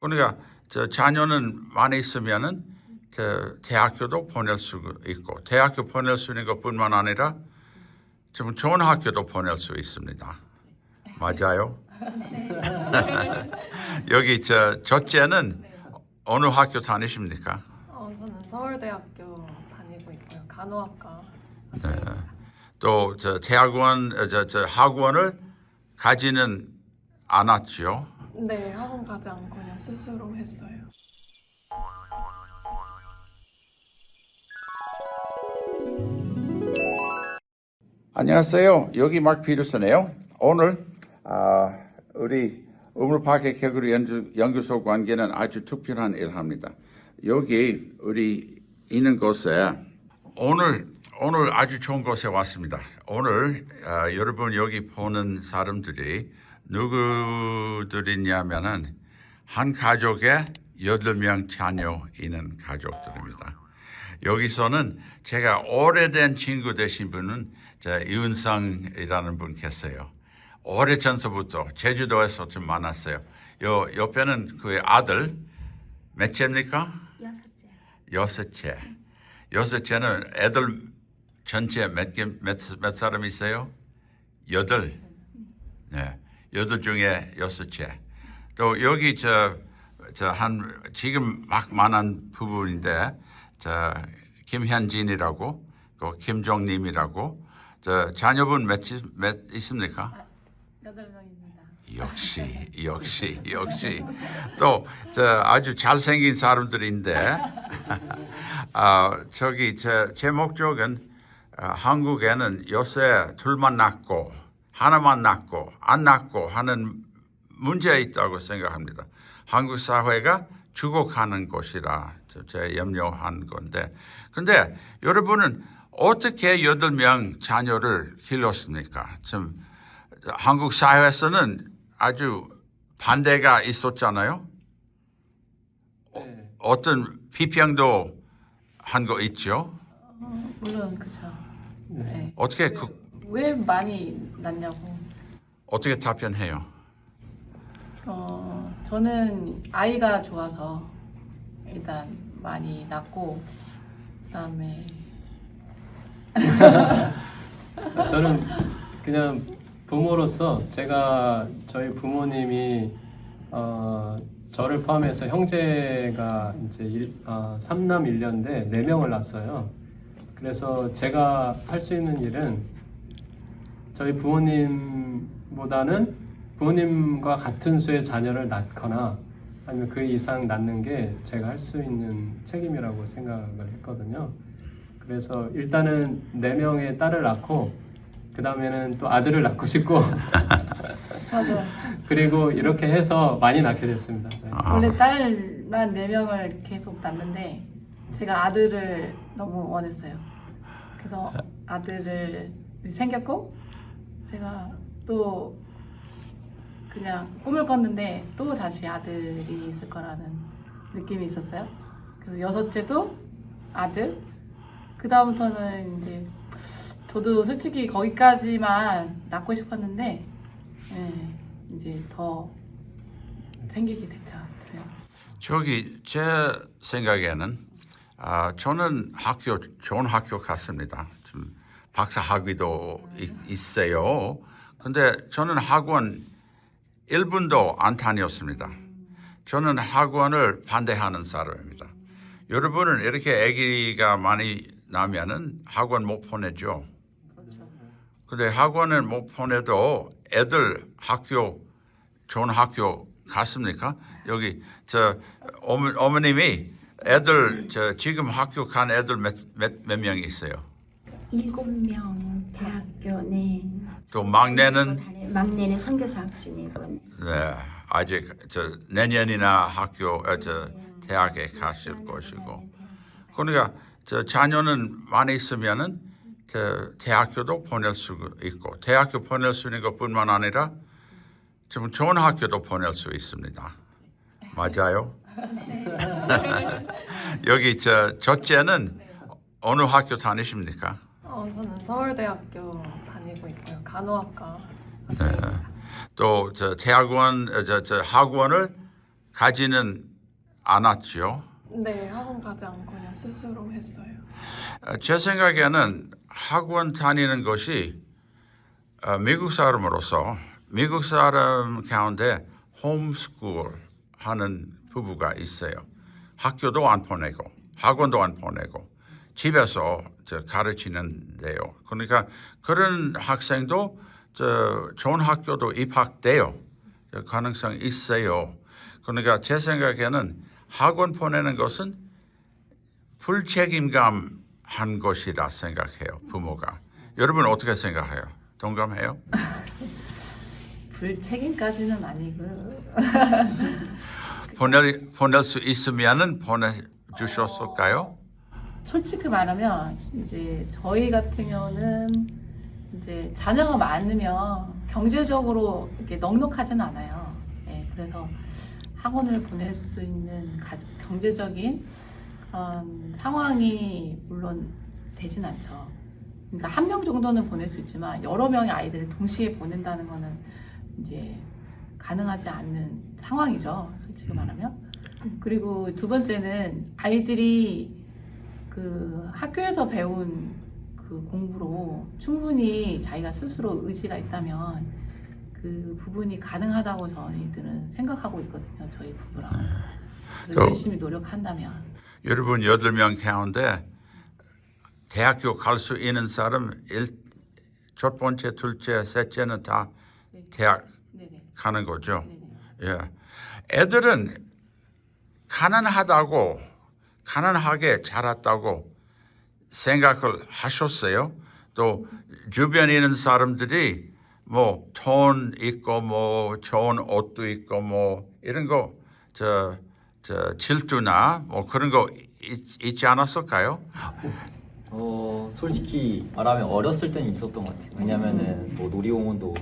그러니까 저 자녀는 많이 있으면은 저 대학교도 보낼 수 있고 대학교 보낼 수 있는 것뿐만 아니라 좀 좋은 학교도 보낼 수 있습니다. 맞아요? 여기 저 첫째는 어느 학교 다니십니까? 저는 서울대학교 다니고 있고요. 간호학과. 네. 또 저 대학원 저 학원을 가지는 않았죠. 네, 학원 가지 않고 그냥 스스로 했어요. 안녕하세요. 여기 마크 피터슨이에요. 오늘 우리 우물파괴 개구리 연구소 관계는 아주 특별한 일을 합니다. 여기 우리 있는 곳에 오늘 아주 좋은 곳에 왔습니다. 오늘 여러분 여기 보는 사람들이 누구들이냐면은 한 가족에 8명 자녀 있는 가족들입니다. 여기서는 제가 오래된 친구 되신 분은 이은상이라는 분 계세요. 오래전서부터 제주도에서 좀 만났어요. 요 옆에는 그 아들 몇째입니까? 여섯째. 여섯째는 애들 전체 몇 사람 있어요? 8. 네, 8 중에 여섯째. 또 여기 지금 막 만난 부부인데 김현진이라고, 김종님이라고, 자녀분 몇 있습니까? 8명입니다. 역시. 또 아주 잘생긴 사람들인데 제 목적은 한국에는 요새 둘만 낳고 하나만 낳고 안 낳고 하는 문제가 있다고 생각합니다. 한국 사회가 죽어가는 곳이라 제 염려한 건데, 근데 여러분은 어떻게 8명 자녀를 길렀습니까? 좀 한국 사회에서는 아주 반대가 있었잖아요. 네. 어떤 비평도 한 거 있죠. 물론 그렇죠. 네. 어떻게 왜 많이 낳냐고. 어떻게 답변해요? 저는 아이가 좋아서 일단 많이 낳고 그다음에 저는 그냥 부모로서 저희 부모님이 저를 포함해서 형제가 이제 3남 1녀인데 4명을 낳았어요. 그래서 제가 할 수 있는 일은 저희 부모님보다는 부모님과 같은 수의 자녀를 낳거나 아니면 그 이상 낳는 게 제가 할 수 있는 책임이라고 생각을 했거든요. 그래서 일단은 4명의 딸을 낳고 그 다음에는 또 아들을 낳고 싶고 맞아. 그리고 이렇게 해서 많이 낳게 됐습니다. 네. 원래 딸만 4명을 계속 낳는데 제가 아들을 너무 원했어요. 그래서 아들을 생겼고 제가 또 그냥 꿈을 꿨는데 또 다시 아들이 있을 거라는 느낌이 있었어요. 그래서 여섯째도 아들. 그 다음부터는 이제 저도 솔직히 거기까지만 낳고 싶었는데 이제 더 생기게 됐죠. 제 생각에는 저는 좋은 학교 갔습니다. 좀 박사 학위도 있어요. 근데 저는 학원 1분도 안 다녔습니다. 저는 학원을 반대하는 사람입니다. 여러분은 이렇게 아기가 많이 나면은 학원 못 보내죠. 근데 학원을 못 보내도 애들 좋은 학교 갔습니까? 여기 어머님이 애들 지금 학교 간 애들 몇 명 있어요? 7명 대학교. 네. 또 막내는 선교사 학생이고. 네, 아직 내년이나 대학에 가실 것이고. 그러니까 자녀는 많이 있으면은 대학교도 보낼 수 있고 대학교 보낼 수 있는 것뿐만 아니라 좀 좋은 학교도 보낼 수 있습니다. 맞아요? 여기 첫째는 어느 학교 다니십니까? 저는 서울대학교 다니고 있고요. 간호학과. 네. 또 대학원 학원을 가지는 않았죠. 네, 학원 가지 않고 그냥 스스로 했어요. 제 생각에는 학원 다니는 것이 미국 사람으로서 미국 사람 가운데 홈스쿨 하는 부부가 있어요. 학교도 안 보내고 학원도 안 보내고 집에서 가르치는데요. 그러니까 그런 학생도 좋은 학교도 입학돼요. 가능성이 있어요. 그러니까 제 생각에는 학원 보내는 것은 불책임감 한 것이라 생각해요. 부모가. 여러분 어떻게 생각해요? 동감해요? 불책임까지는 아니고 보낼 수 있으면은 보내주셨을까요? 솔직히 말하면 이제 저희 같은 경우는 이제 자녀가 많으면 경제적으로 이렇게 넉넉하지는 않아요. 예, 그래서 학원을 보낼 수 있는 경제적인 그런 상황이 물론 되진 않죠. 그러니까 한 명 정도는 보낼 수 있지만 여러 명의 아이들을 동시에 보낸다는 거는 이제 가능하지 않는 상황이죠. 솔직히 말하면. 그리고 두 번째는 아이들이 그 학교에서 배운 그 공부로 충분히 자기가 스스로 의지가 있다면 그 부분이 가능하다고 저희들은 생각하고 있거든요. 저희 부부랑. 그래서 열심히 노력한다면. 여러분 8명 가운데 대학교 갈 수 있는 사람 첫 번째, 둘째, 셋째는 다 네. 대학 네네. 가는 거죠. 네네. 예. 애들은 가난하게 자랐다고 생각을 하셨어요. 또 주변에 있는 사람들이 뭐 돈 있고 뭐 좋은 옷도 있고 뭐 이런 거 질투나 뭐 그런 거 있지 않았을까요? 솔직히 말하면 어렸을 때는 있었던 것 같아요. 왜냐면은 뭐 놀이공원도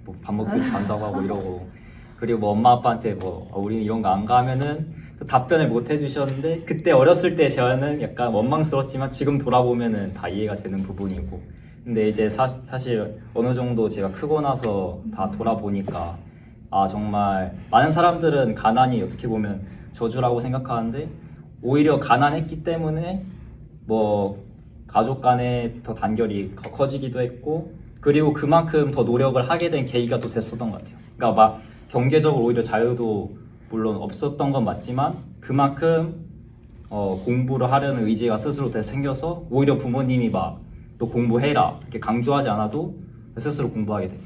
뭐 밥 먹듯이 간다고 하고 이러고, 그리고 뭐 엄마 아빠한테 뭐 우리는 이런 거 안 가면은 또 답변을 못 해주셨는데, 그때 어렸을 때 저는 약간 원망스럽지만 지금 돌아보면은 다 이해가 되는 부분이고, 근데 이제 사실 어느 정도 제가 크고 나서 다 돌아보니까 정말 많은 사람들은 가난이 어떻게 보면 저주라고 생각하는데, 오히려 가난했기 때문에 뭐 가족 간에 더 단결이 커지기도 했고, 그리고 그만큼 더 노력을 하게 된 계기가 또 됐었던 것 같아요. 그러니까 막 경제적으로 오히려 자유도 물론 없었던 건 맞지만, 그만큼 공부를 하려는 의지가 스스로 생겨서 오히려 부모님이 막 또 공부해라 이렇게 강조하지 않아도 스스로 공부하게 돼.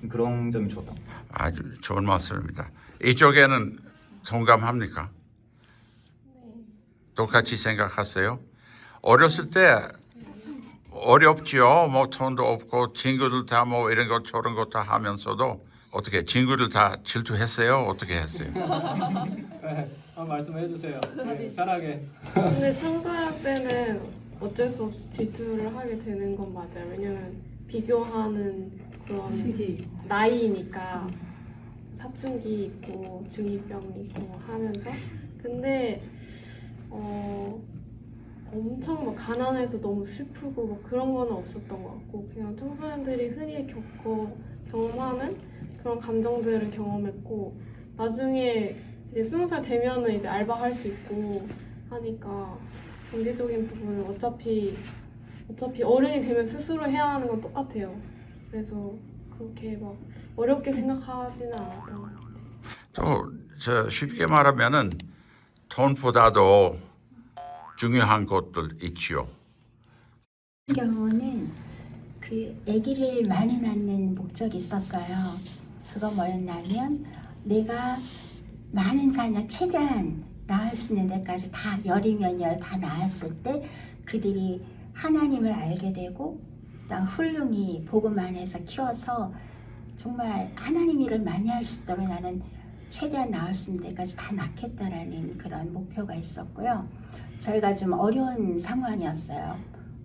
그런 점이 좋았던 것 같아요. 아주 좋은 말씀입니다. 이쪽에는 동감합니까? 똑같이 생각하세요? 어렸을 때 어렵지요. 뭐 돈도 없고 친구들 다 뭐 이런 것 저런 것 다 하면서도 어떻게 친구들 다 질투했어요? 어떻게 했어요? 네, 말씀해 주세요. 네, 편하게. 근데 청소년 때는 어쩔 수 없이 질투를 하게 되는 건 맞아요. 왜냐면 비교하는 그런 시기. 나이니까 사춘기 있고 중2병 있고 하면서. 근데 엄청 막 가난해서 너무 슬프고 뭐 그런 거는 없었던 것 같고, 그냥 청소년들이 흔히 경험하는 그런 감정들을 경험했고, 나중에 이제 20살 되면은 이제 알바할 수 있고 하니까 경제적인 부분은 어차피 어른이 되면 스스로 해야 하는 건 똑같아요. 그래서 그렇게 막 어렵게 생각하지는 않았던 것 같아요. 또 쉽게 말하면은 돈보다도 중요한 것들 있지요. 같은 경우는 그 아기를 많이 낳는 목적이 있었어요. 그거 뭐였냐면, 내가 많은 자녀 최대한 낳을 수 있는 데까지 다 열이면 다 낳았을 때 그들이 하나님을 알게 되고, 훌륭히 복음 안에서 키워서 정말 하나님 일을 많이 할 수 있도록 나는 최대한 낳을 수 있는 데까지 다 낳겠다라는 그런 목표가 있었고요. 저희가 좀 어려운 상황이었어요.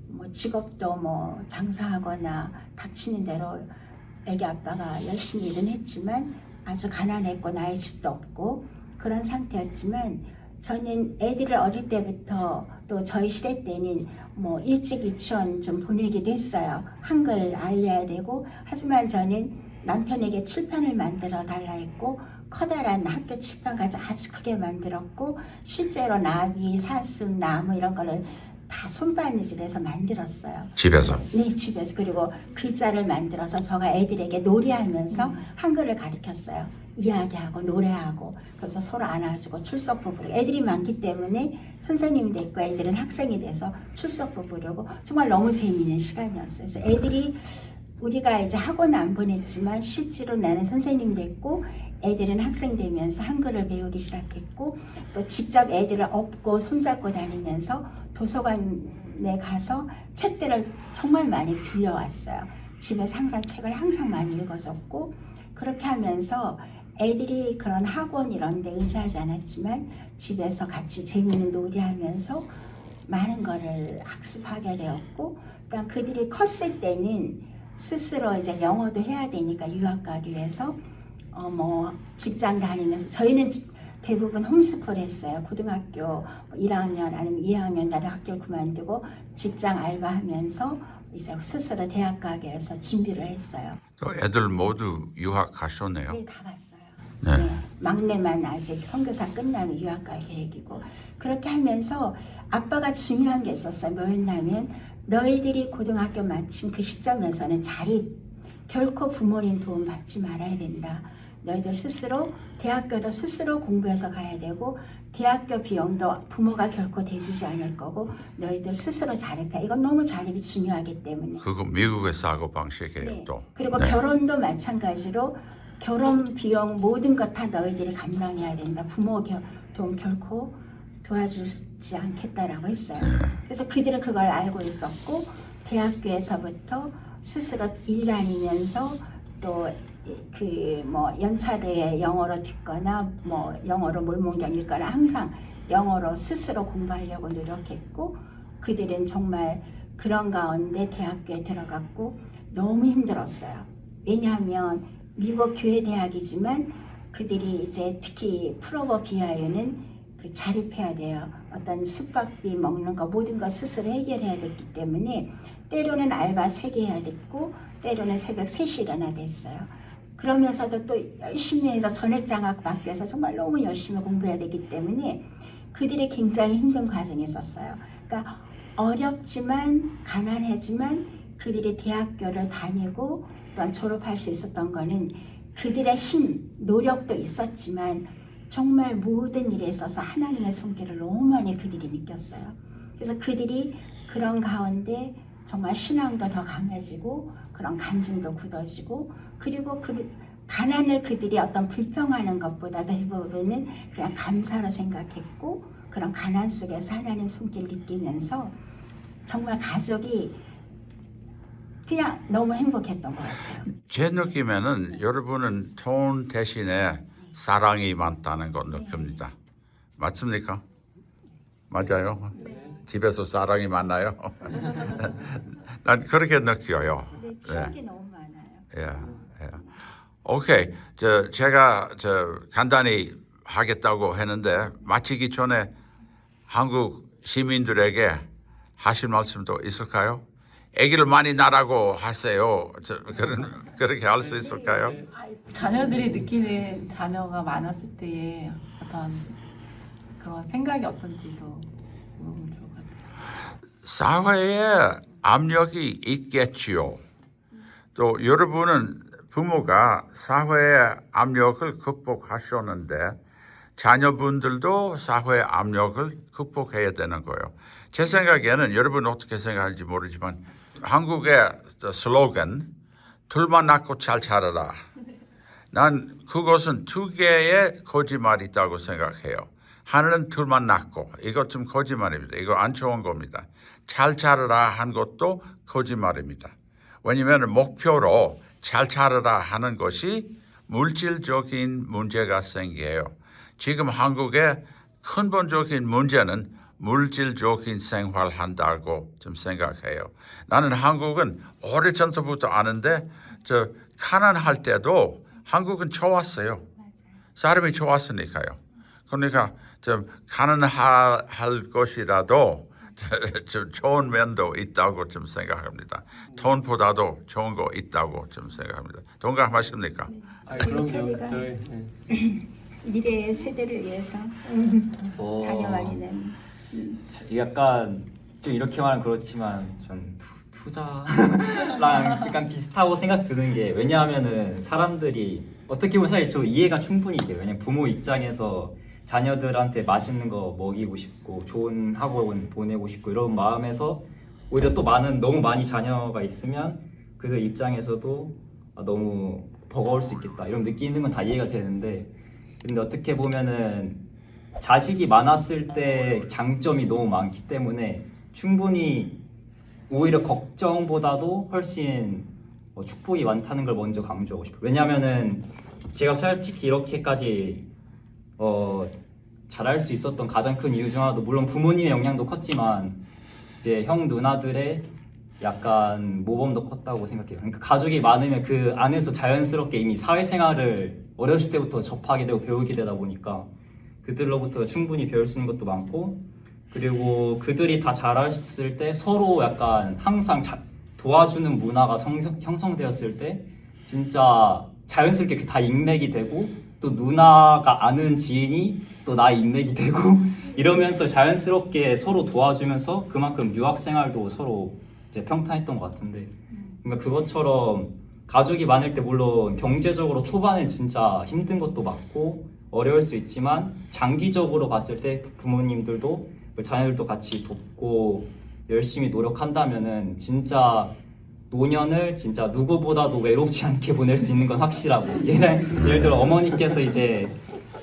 뭐 직업도 뭐 장사하거나 닥치는 대로 애기 아빠가 열심히 일은 했지만 아주 가난했고 나의 집도 없고 그런 상태였지만, 저는 애들을 어릴 때부터 또 저희 시대 때는 뭐 일찍 유치원 좀 보내기도 했어요. 한글 알려야 되고. 하지만 저는 남편에게 칠판을 만들어 달라 했고, 커다란 학교 칠판까지 아주 크게 만들었고 실제로 나비, 사슴, 나무 이런 거를 다 손바느질해서 만들었어요. 집에서. 네, 집에서. 그리고 글자를 만들어서 제가 애들에게 놀이하면서 한글을 가르쳤어요. 이야기하고 노래하고 그래서 서로 안아주고 출석부 부르고 애들이 많기 때문에 선생님도 있고 애들은 학생이 돼서 출석부 부르고 정말 너무 재미있는 시간이었어요. 그래서 애들이 우리가 이제 학원 안 보냈지만 실제로 나는 선생님 됐고 애들은 학생 되면서 한글을 배우기 시작했고 또 직접 애들을 업고 손잡고 다니면서 도서관에 가서 책들을 정말 많이 빌려왔어요. 집에서 항상 책을 항상 많이 읽어줬고 그렇게 하면서 애들이 그런 학원 이런 데 의지하지 않았지만 집에서 같이 재미있는 놀이하면서 많은 거를 학습하게 되었고 그다음 그들이 컸을 때는 스스로 이제 영어도 해야 되니까 유학 가기 위해서 뭐 직장 다니면서 저희는 대부분 홈스쿨 했어요. 고등학교 1학년 아니면 2학년 나를 학교를 그만두고 직장 알바하면서 이제 스스로 대학 가기 위해서 준비를 했어요. 또 애들 모두 유학 가셨네요. 네, 다 갔어요. 네. 네, 막내만 아직 선교사 끝나면 유학 갈 계획이고 그렇게 하면서 아빠가 중요한 게 있었어요. 뭐였냐면 너희들이 고등학교 마친 그 시점에서는 자립 결코 부모님 도움 받지 말아야 된다. 너희들 스스로 대학교도 스스로 공부해서 가야 되고 대학교 비용도 부모가 결코 대주지 않을 거고 너희들 스스로 자립해. 이건 너무 자립이 중요하기 때문에. 그거 미국의 사고 방식이에요. 네. 또. 그리고 네. 결혼도 마찬가지로 결혼 비용 모든 것 다 너희들이 감당해야 된다. 부모 도움 결코 도와주지 않겠다라고 했어요. 그래서 그들은 그걸 알고 있었고 대학교에서부터 스스로 일 다니면서 또 그 뭐 연차대에 영어로 듣거나 뭐 영어로 몰몬경 읽거나 항상 영어로 스스로 공부하려고 노력했고 그들은 정말 그런 가운데 대학교에 들어갔고 너무 힘들었어요. 왜냐하면 미국 교회 대학이지만 그들이 이제 특히 프로버 비하에는 그 자립해야 돼요. 어떤 숙박비 먹는 거 모든 거 스스로 해결해야 됐기 때문에 때로는 알바 3개 해야 됐고 때로는 새벽 3시 일어나 됐어요. 그러면서도 또 열심히 해서 전액장학 받기 위해서 정말 너무 열심히 공부해야 되기 때문에 그들이 굉장히 힘든 과정이 있었어요. 그러니까 어렵지만 가난하지만 그들이 대학교를 다니고 또한 졸업할 수 있었던 거는 그들의 힘, 노력도 있었지만 정말 모든 일에 있어서 하나님의 손길을 너무 많이 그들이 느꼈어요. 그래서 그들이 그런 가운데 정말 신앙도 더 강해지고 그런 간증도 굳어지고 그리고 그 가난을 그들이 어떤 불평하는 것보다 대부분은 그냥 감사로 생각했고 그런 가난 속에서 하나님 손길 느끼면서 정말 가족이 그냥 너무 행복했던 것 같아요. 제 느낌에는 여러분은 돈 대신에 사랑이 많다는 걸 느낍니다. 맞습니까? 맞아요? 집에서 사랑이 많나요? 난 그렇게 느껴요. 근데 추억이 너무 많아요. 예, 예. 오케이. 제가 간단히 하겠다고 했는데 마치기 전에 한국 시민들에게 하실 말씀도 있을까요? 아기를 많이 낳으라고 하세요. 그렇게 할 수 있을까요? 자녀들이 느끼는 자녀가 많았을 때의 어떤 그런 생각이 어떤지도 물어보면 좋을 것 같아요. 사회에 압력이 있겠지요. 또 여러분은 부모가 사회의 압력을 극복하셨는데 자녀분들도 사회의 압력을 극복해야 되는 거예요. 제 생각에는 여러분 어떻게 생각하는지 모르지만 한국의 슬로건 둘만 낳고 잘 자라라. 난 그것은 2개의 거짓말이 있다고 생각해요. 하나는 둘만 낳고 이것 좀 거짓말입니다. 이거 안 좋은 겁니다. 잘 자라라 한 것도 거짓말입니다. 왜냐하면 목표로 잘 자라라 하는 것이 물질적인 문제가 생겨요. 지금 한국의 근본적인 문제는 물질적인 생활한다고 좀 생각해요. 나는 한국은 오래전부터 아는데 가난할 때도 한국은 좋았어요. 사람이 좋았으니까요. 그러니까 좀 가난할 것이라도 좀 좋은 면도 있다고 좀 생각합니다. 돈보다도 좋은 거 있다고 좀 생각합니다. 동감하십니까? 그럼요. 저희가 저희 미래의 세대를 위해서 자녀 관리는 약간 좀 이렇게 말하면 그렇지만 전 투자랑 약간 비슷하고 생각 드는 게, 왜냐하면은 사람들이 어떻게 보면 사실 저 이해가 충분히 돼요. 왜냐면 부모 입장에서 자녀들한테 맛있는 거 먹이고 싶고 좋은 학원 보내고 싶고 이런 마음에서 오히려 또 너무 많이 자녀가 있으면 그들 입장에서도 너무 버거울 수 있겠다 이런 느끼는 건 다 이해가 되는데, 근데 어떻게 보면은 자식이 많았을 때 장점이 너무 많기 때문에 충분히 오히려 걱정보다도 훨씬 축복이 많다는 걸 먼저 강조하고 싶어요. 왜냐면은 제가 솔직히 이렇게까지 잘할 수 있었던 가장 큰 이유 중 하나도 물론 부모님의 영향도 컸지만 이제 형 누나들의 약간 모범도 컸다고 생각해요. 그러니까 가족이 많으면 그 안에서 자연스럽게 이미 사회생활을 어렸을 때부터 접하게 되고 배우게 되다 보니까 그들로부터 충분히 배울 수 있는 것도 많고, 그리고 그들이 다 자랐을 때 서로 약간 항상 도와주는 문화가 형성되었을 때 진짜 자연스럽게 다 인맥이 되고, 또 누나가 아는 지인이 또 나의 인맥이 되고 이러면서 자연스럽게 서로 도와주면서 그만큼 유학생활도 서로 이제 평탄했던 것 같은데, 그러니까 그것처럼 가족이 많을 때 물론 경제적으로 초반엔 진짜 힘든 것도 많고 어려울 수 있지만 장기적으로 봤을 때 부모님들도 자녀들도 같이 돕고 열심히 노력한다면은 진짜 노년을 진짜 누구보다도 외롭지 않게 보낼 수 있는 건 확실하고, 예를 들어 어머니께서 이제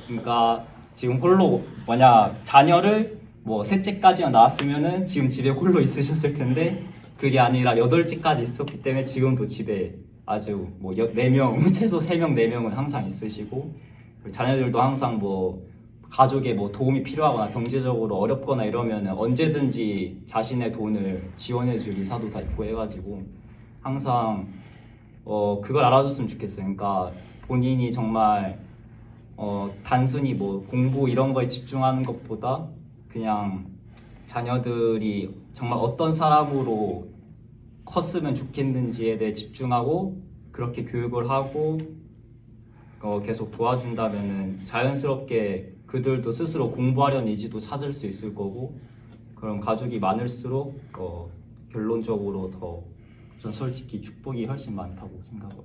그러니까 지금 홀로 만약 자녀를 뭐 셋째까지만 낳았으면은 지금 집에 홀로 있으셨을 텐데 그게 아니라 8째까지 있었기 때문에 지금도 집에 아주 뭐 4명 최소 3명 4명은 항상 있으시고, 자녀들도 항상 뭐 가족의 뭐 도움이 필요하거나 경제적으로 어렵거나 이러면 언제든지 자신의 돈을 지원해줄 의사도 다 있고 해가지고 항상 그걸 알아줬으면 좋겠어요. 그러니까 본인이 정말 단순히 뭐 공부 이런 거에 집중하는 것보다 그냥 자녀들이 정말 어떤 사람으로 컸으면 좋겠는지에 대해 집중하고 그렇게 교육을 하고 계속 도와준다면은 자연스럽게 그들도 스스로 공부하려는 의지도 찾을 수 있을 거고, 그럼 가족이 많을수록 결론적으로 더 전 솔직히 축복이 훨씬 많다고 생각해요.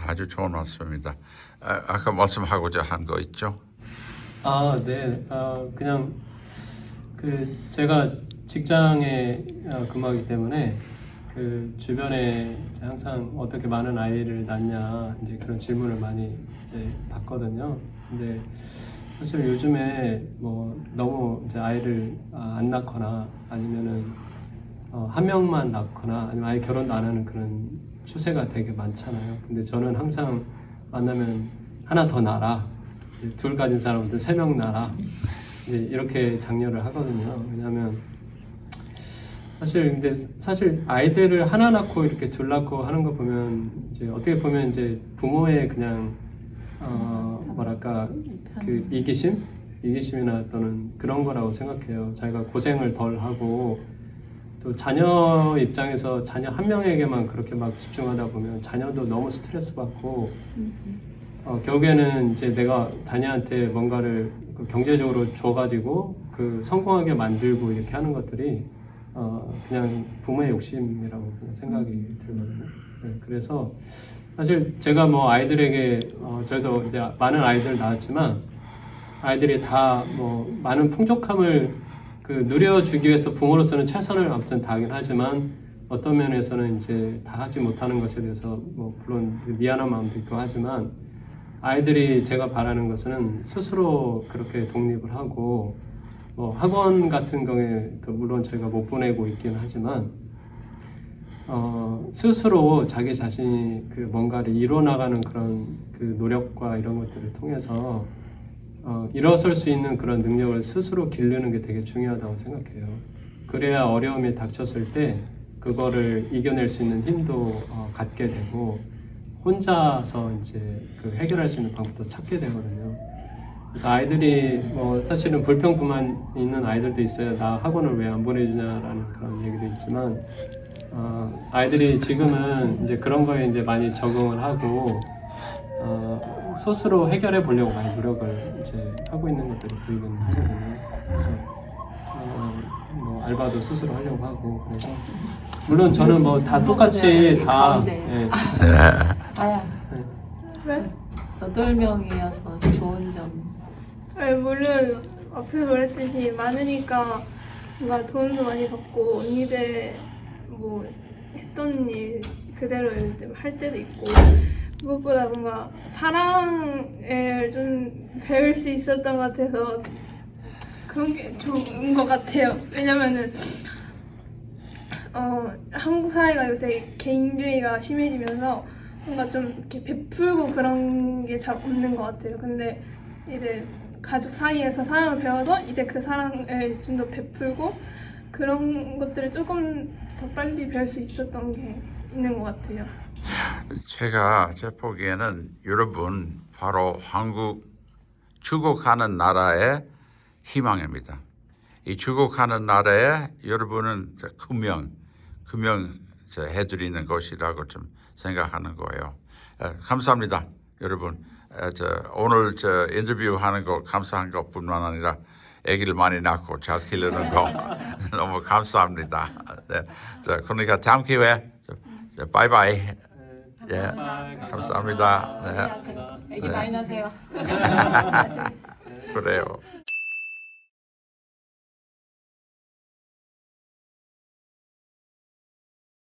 아주 좋은 말씀입니다. 아까 말씀하고자 한 거 있죠? 네. 그냥 제가 직장에 근무하기 때문에 그 주변에 이제 항상 어떻게 많은 아이를 낳냐 이제 그런 질문을 많이 이제 받거든요. 근데 사실 요즘에 뭐 너무 이제 아이를 안 낳거나 아니면은 한 명만 낳거나 아니면 아예 결혼도 안 하는 그런 추세가 되게 많잖아요. 근데 저는 항상 만나면 하나 더 낳아라, 둘 가진 사람들 3명 낳아라, 이제 이렇게 장려를 하거든요. 왜냐하면 사실 아이들을 하나 낳고 이렇게 둘 낳고 하는 거 보면 이제 어떻게 보면 이제 부모의 그냥 뭐랄까 그 이기심이나 또는 그런 거라고 생각해요. 자기가 고생을 덜 하고, 또 자녀 입장에서 자녀 한 명에게만 그렇게 막 집중하다 보면 자녀도 너무 스트레스 받고 결국에는 이제 내가 자녀한테 뭔가를 경제적으로 줘가지고 그 성공하게 만들고 이렇게 하는 것들이 그냥 부모의 욕심이라고 그냥 생각이 들거든요. 네, 그래서 사실 제가 뭐 아이들에게 저희도 이제 많은 아이들 낳았지만 아이들이 다 뭐 많은 풍족함을 누려주기 위해서 부모로서는 최선을 아무튼 다하긴 하지만 어떤 면에서는 이제 다 하지 못하는 것에 대해서 뭐 물론 미안한 마음도 있고 하지만, 아이들이 제가 바라는 것은 스스로 그렇게 독립을 하고 뭐 학원 같은 경우에 물론 저희가 못 보내고 있긴 하지만 스스로 자기 자신이 뭔가를 이뤄나가는 그런 노력과 이런 것들을 통해서 일어설 수 있는 그런 능력을 스스로 기르는 게 되게 중요하다고 생각해요. 그래야 어려움이 닥쳤을 때 그거를 이겨낼 수 있는 힘도 갖게 되고 혼자서 이제 해결할 수 있는 방법도 찾게 되거든요. 그래서 아이들이 뭐 사실은 불평뿐만 있는 아이들도 있어요. 나 학원을 왜 안 보내주냐라는 그런 얘기도 있지만 아이들이 지금은 이제 그런 거에 이제 많이 적응을 하고 스스로 해결해 보려고 많이 노력을 이제 하고 있는 것들이 보이긴 하거든요. 그래서 뭐 알바도 스스로 하려고 하고 그래서 물론 저는 뭐 다 똑같이 다 가운데. 예. 아야 왜? 8명이어서 좋은 점. 아니, 물론 앞에 말했듯이 많으니까 뭔가 돈도 많이 받고 언니들 뭐 했던 일 그대로 할 때도 있고 무엇보다 뭔가 사랑을 좀 배울 수 있었던 것 같아서 그런 게 좋은 것 같아요. 왜냐면은 한국 사회가 요새 개인주의가 심해지면서 뭔가 좀 이렇게 베풀고 그런 게 잘 없는 것 같아요. 근데 이제 가족 사이에서 사랑을 배워서 이제 그 사랑을 좀 더 베풀고 그런 것들을 조금 더 빨리 배울 수 있었던 게 있는 것 같아요. 제가 제 보기에는 여러분 바로 한국 출국하는 나라의 희망입니다. 이 출국하는 나라에 여러분은 금명 해드리는 것이라고 좀 생각하는 거예요. 감사합니다, 여러분. 오늘 인터뷰하는 거 감사한 것뿐만 아니라 아기를 많이 낳고 잘 기르는 거 너무 감사합니다. 네, 그러니까 다음 기회에 바이바이. 예, 감사합니다. 네. 애기 많이 나세요. 그래요.